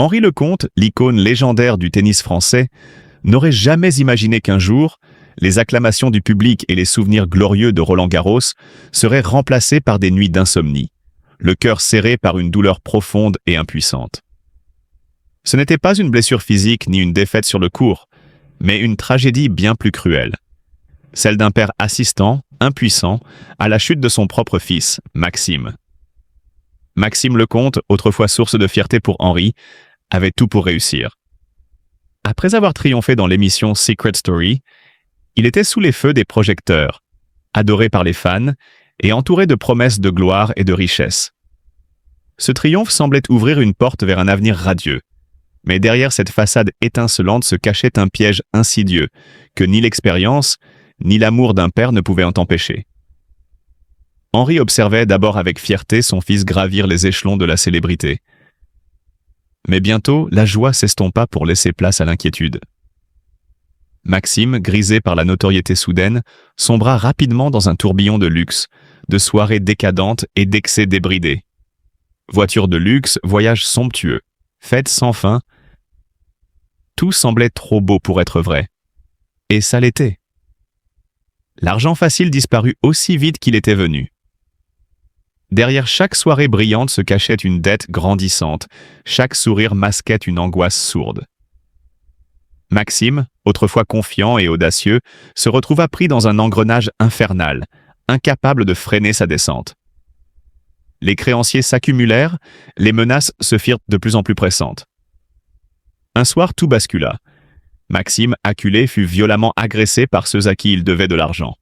Henri Lecomte, l'icône légendaire du tennis français, n'aurait jamais imaginé qu'un jour, les acclamations du public et les souvenirs glorieux de Roland-Garros seraient remplacés par des nuits d'insomnie, le cœur serré par une douleur profonde et impuissante. Ce n'était pas une blessure physique ni une défaite sur le court, mais une tragédie bien plus cruelle. Celle d'un père assistant, impuissant, à la chute de son propre fils, Maxime. Maxime Lecomte, autrefois source de fierté pour Henri, avait tout pour réussir. Après avoir triomphé dans l'émission Secret Story, il était sous les feux des projecteurs, adoré par les fans et entouré de promesses de gloire et de richesse. Ce triomphe semblait ouvrir une porte vers un avenir radieux. Mais derrière cette façade étincelante se cachait un piège insidieux que ni l'expérience, ni l'amour d'un père ne pouvaient en empêcher. Henri observait d'abord avec fierté son fils gravir les échelons de la célébrité. Mais bientôt, la joie s'estompa pour laisser place à l'inquiétude. Maxime, grisé par la notoriété soudaine, sombra rapidement dans un tourbillon de luxe, de soirées décadentes et d'excès débridés. Voitures de luxe, voyages somptueux, fêtes sans fin, tout semblait trop beau pour être vrai. Et ça l'était. L'argent facile disparut aussi vite qu'il était venu. Derrière chaque soirée brillante se cachait une dette grandissante, chaque sourire masquait une angoisse sourde. Maxime, autrefois confiant et audacieux, se retrouva pris dans un engrenage infernal, incapable de freiner sa descente. Les créanciers s'accumulèrent, les menaces se firent de plus en plus pressantes. Un soir, tout bascula. Maxime, acculé, fut violemment agressé par ceux à qui il devait de l'argent.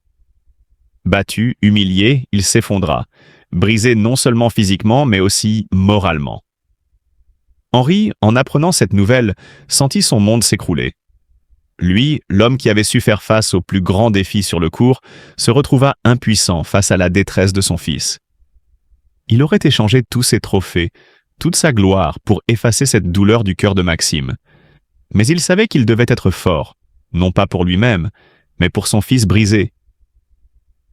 Battu, humilié, il s'effondra, brisé non seulement physiquement, mais aussi moralement. Henri, en apprenant cette nouvelle, sentit son monde s'écrouler. Lui, l'homme qui avait su faire face aux plus grands défis sur le court, se retrouva impuissant face à la détresse de son fils. Il aurait échangé tous ses trophées, toute sa gloire pour effacer cette douleur du cœur de Maxime. Mais il savait qu'il devait être fort, non pas pour lui-même, mais pour son fils brisé.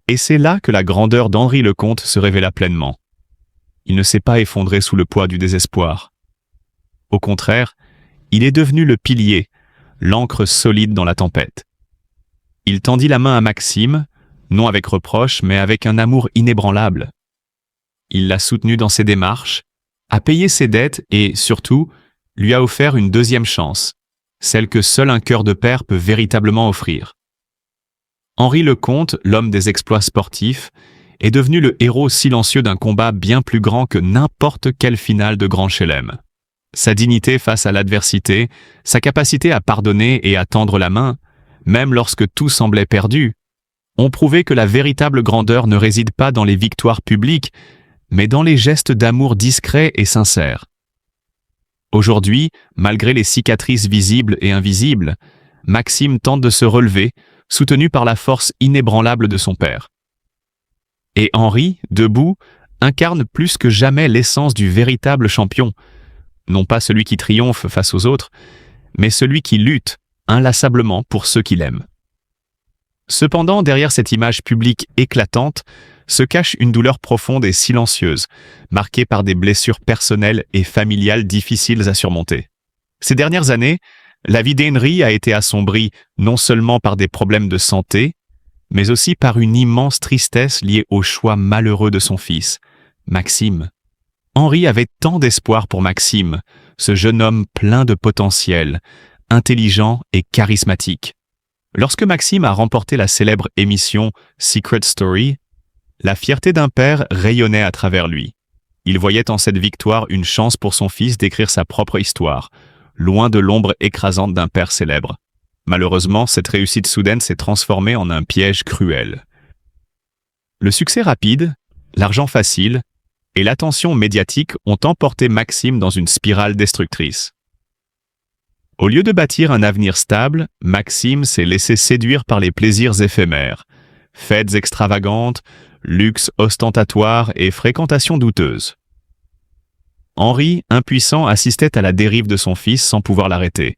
Et c'est là que la grandeur d'Henri Lecomte se révéla pleinement. Il ne s'est pas effondré sous le poids du désespoir. Au contraire, il est devenu le pilier, l'ancre solide dans la tempête. Il tendit la main à Maxime, non avec reproche, mais avec un amour inébranlable. Il l'a soutenu dans ses démarches, a payé ses dettes et, surtout, lui a offert une deuxième chance, celle que seul un cœur de père peut véritablement offrir. Henri Lecomte, l'homme des exploits sportifs, est devenu le héros silencieux d'un combat bien plus grand que n'importe quelle finale de Grand Chelem. Sa dignité face à l'adversité, sa capacité à pardonner et à tendre la main, même lorsque tout semblait perdu, ont prouvé que la véritable grandeur ne réside pas dans les victoires publiques, mais dans les gestes d'amour discrets et sincères. Aujourd'hui, malgré les cicatrices visibles et invisibles, Maxime tente de se relever, soutenu par la force inébranlable de son père. Et Henri, debout, incarne plus que jamais l'essence du véritable champion, non pas celui qui triomphe face aux autres, mais celui qui lutte inlassablement pour ceux qu'il aime. Cependant, derrière cette image publique éclatante, se cache une douleur profonde et silencieuse, marquée par des blessures personnelles et familiales difficiles à surmonter. Ces dernières années, la vie d'Henri a été assombrie non seulement par des problèmes de santé, mais aussi par une immense tristesse liée au choix malheureux de son fils, Maxime. Henri avait tant d'espoir pour Maxime, ce jeune homme plein de potentiel, intelligent et charismatique. Lorsque Maxime a remporté la célèbre émission Secret Story, la fierté d'un père rayonnait à travers lui. Il voyait en cette victoire une chance pour son fils d'écrire sa propre histoire, loin de l'ombre écrasante d'un père célèbre. Malheureusement, cette réussite soudaine s'est transformée en un piège cruel. Le succès rapide, l'argent facile et l'attention médiatique ont emporté Maxime dans une spirale destructrice. Au lieu de bâtir un avenir stable, Maxime s'est laissé séduire par les plaisirs éphémères, fêtes extravagantes, luxe ostentatoire et fréquentation douteuse. Henri, impuissant, assistait à la dérive de son fils sans pouvoir l'arrêter.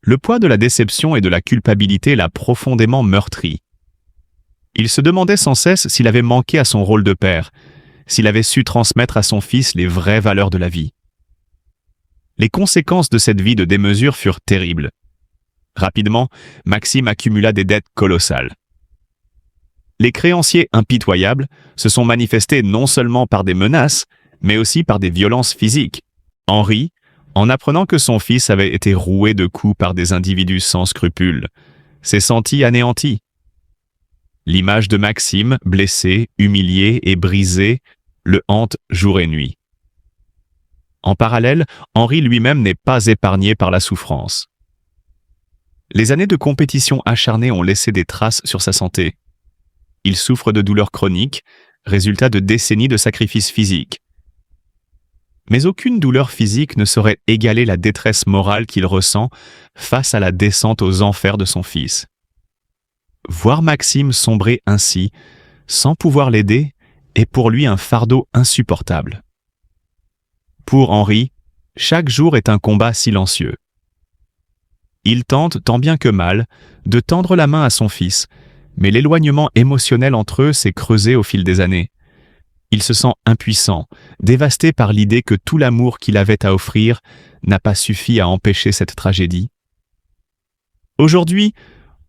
Le poids de la déception et de la culpabilité l'a profondément meurtri. Il se demandait sans cesse s'il avait manqué à son rôle de père, s'il avait su transmettre à son fils les vraies valeurs de la vie. Les conséquences de cette vie de démesure furent terribles. Rapidement, Maxime accumula des dettes colossales. Les créanciers impitoyables se sont manifestés non seulement par des menaces, mais aussi par des violences physiques. Henri, en apprenant que son fils avait été roué de coups par des individus sans scrupules, s'est senti anéanti. L'image de Maxime, blessé, humilié et brisé, le hante jour et nuit. En parallèle, Henri lui-même n'est pas épargné par la souffrance. Les années de compétition acharnée ont laissé des traces sur sa santé. Il souffre de douleurs chroniques, résultat de décennies de sacrifices physiques. Mais aucune douleur physique ne saurait égaler la détresse morale qu'il ressent face à la descente aux enfers de son fils. Voir Maxime sombrer ainsi, sans pouvoir l'aider, est pour lui un fardeau insupportable. Pour Henri, chaque jour est un combat silencieux. Il tente, tant bien que mal, de tendre la main à son fils, mais l'éloignement émotionnel entre eux s'est creusé au fil des années. Il se sent impuissant, dévasté par l'idée que tout l'amour qu'il avait à offrir n'a pas suffi à empêcher cette tragédie. Aujourd'hui,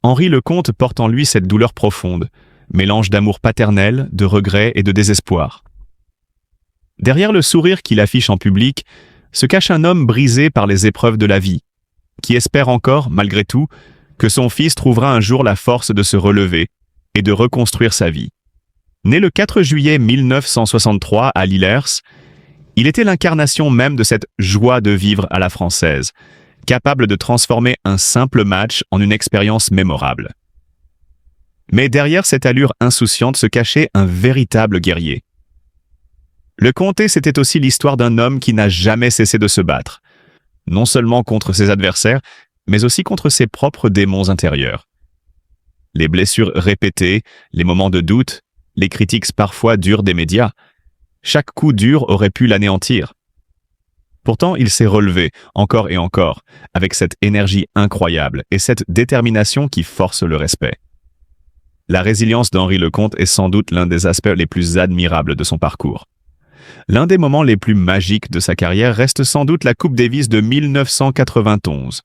Henri Lecomte porte en lui cette douleur profonde, mélange d'amour paternel, de regret et de désespoir. Derrière le sourire qu'il affiche en public, se cache un homme brisé par les épreuves de la vie, qui espère encore, malgré tout, que son fils trouvera un jour la force de se relever et de reconstruire sa vie. Né le 4 juillet 1963 à Lillers, il était l'incarnation même de cette joie de vivre à la française, capable de transformer un simple match en une expérience mémorable. Mais derrière cette allure insouciante se cachait un véritable guerrier. Le Comté, c'était aussi l'histoire d'un homme qui n'a jamais cessé de se battre, non seulement contre ses adversaires, mais aussi contre ses propres démons intérieurs. Les blessures répétées, les moments de doute, les critiques parfois dures des médias, chaque coup dur aurait pu l'anéantir. Pourtant, il s'est relevé, encore et encore, avec cette énergie incroyable et cette détermination qui force le respect. La résilience d'Henri Lecomte est sans doute l'un des aspects les plus admirables de son parcours. L'un des moments les plus magiques de sa carrière reste sans doute la Coupe Davis de 1991,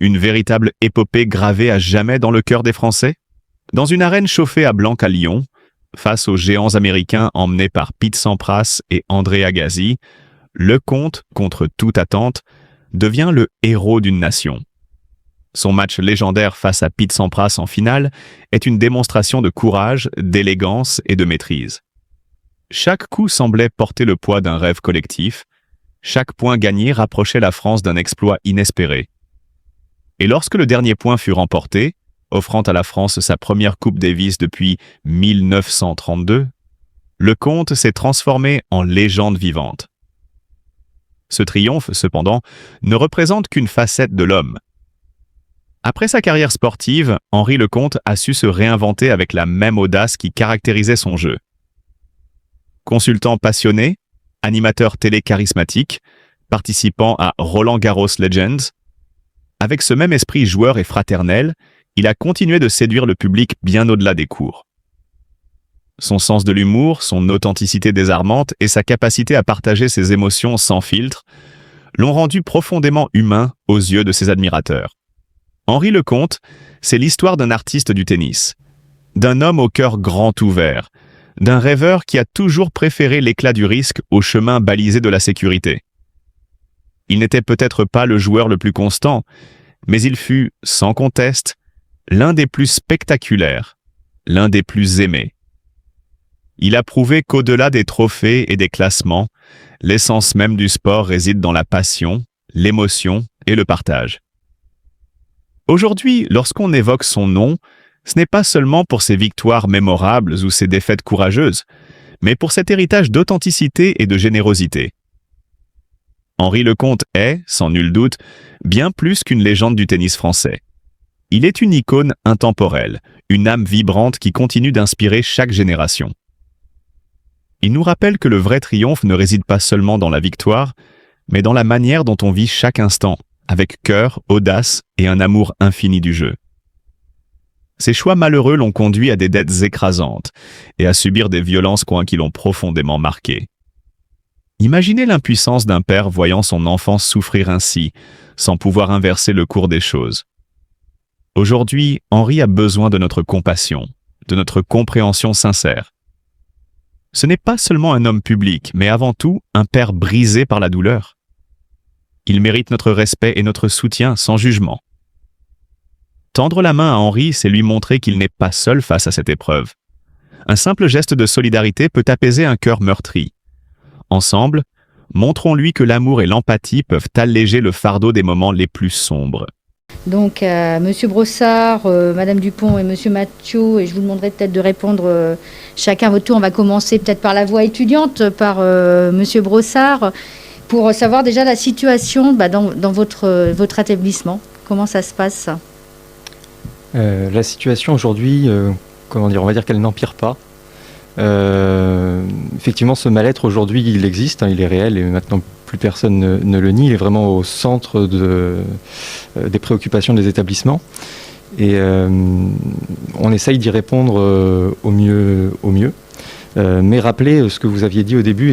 une véritable épopée gravée à jamais dans le cœur des Français. Dans une arène chauffée à blanc à Lyon, face aux géants américains emmenés par Pete Sampras et André Agassi, Lecomte, contre toute attente, devient le héros d'une nation. Son match légendaire face à Pete Sampras en finale est une démonstration de courage, d'élégance et de maîtrise. Chaque coup semblait porter le poids d'un rêve collectif, chaque point gagné rapprochait la France d'un exploit inespéré. Et lorsque le dernier point fut remporté, offrant à la France sa première Coupe Davis depuis 1932, Lecomte s'est transformé en légende vivante. Ce triomphe, cependant, ne représente qu'une facette de l'homme. Après sa carrière sportive, Henri Lecomte a su se réinventer avec la même audace qui caractérisait son jeu. Consultant passionné, animateur télé charismatique, participant à Roland Garros Legends, avec ce même esprit joueur et fraternel, il a continué de séduire le public bien au-delà des cours. Son sens de l'humour, son authenticité désarmante et sa capacité à partager ses émotions sans filtre l'ont rendu profondément humain aux yeux de ses admirateurs. Henri Lecomte, c'est l'histoire d'un artiste du tennis, d'un homme au cœur grand ouvert, d'un rêveur qui a toujours préféré l'éclat du risque au chemin balisé de la sécurité. Il n'était peut-être pas le joueur le plus constant, mais il fut, sans conteste, l'un des plus spectaculaires, l'un des plus aimés. Il a prouvé qu'au-delà des trophées et des classements, l'essence même du sport réside dans la passion, l'émotion et le partage. Aujourd'hui, lorsqu'on évoque son nom, ce n'est pas seulement pour ses victoires mémorables ou ses défaites courageuses, mais pour cet héritage d'authenticité et de générosité. Henri Lecomte est, sans nul doute, bien plus qu'une légende du tennis français. Il est une icône intemporelle, une âme vibrante qui continue d'inspirer chaque génération. Il nous rappelle que le vrai triomphe ne réside pas seulement dans la victoire, mais dans la manière dont on vit chaque instant, avec cœur, audace et un amour infini du jeu. Ces choix malheureux l'ont conduit à des dettes écrasantes et à subir des violences qui l'ont profondément marqué. Imaginez l'impuissance d'un père voyant son enfant souffrir ainsi, sans pouvoir inverser le cours des choses. Aujourd'hui, Henri a besoin de notre compassion, de notre compréhension sincère. Ce n'est pas seulement un homme public, mais avant tout un père brisé par la douleur. Il mérite notre respect et notre soutien sans jugement. Tendre la main à Henri, c'est lui montrer qu'il n'est pas seul face à cette épreuve. Un simple geste de solidarité peut apaiser un cœur meurtri. Ensemble, montrons-lui que l'amour et l'empathie peuvent alléger le fardeau des moments les plus sombres. Donc, Monsieur Brossard, Madame Dupont et Monsieur Mathieu, et je vous demanderai peut-être de répondre chacun à votre tour. On va commencer peut-être par la voix étudiante, par Monsieur Brossard, pour savoir déjà la situation dans votre établissement. Comment ça se passe? La situation aujourd'hui, on va dire qu'elle n'empire pas. Effectivement, ce mal-être aujourd'hui, il existe, il est réel et maintenant plus personne ne le nie. Il est vraiment au centre des préoccupations des établissements. Et on essaye d'y répondre au mieux. Mais rappelez ce que vous aviez dit au début.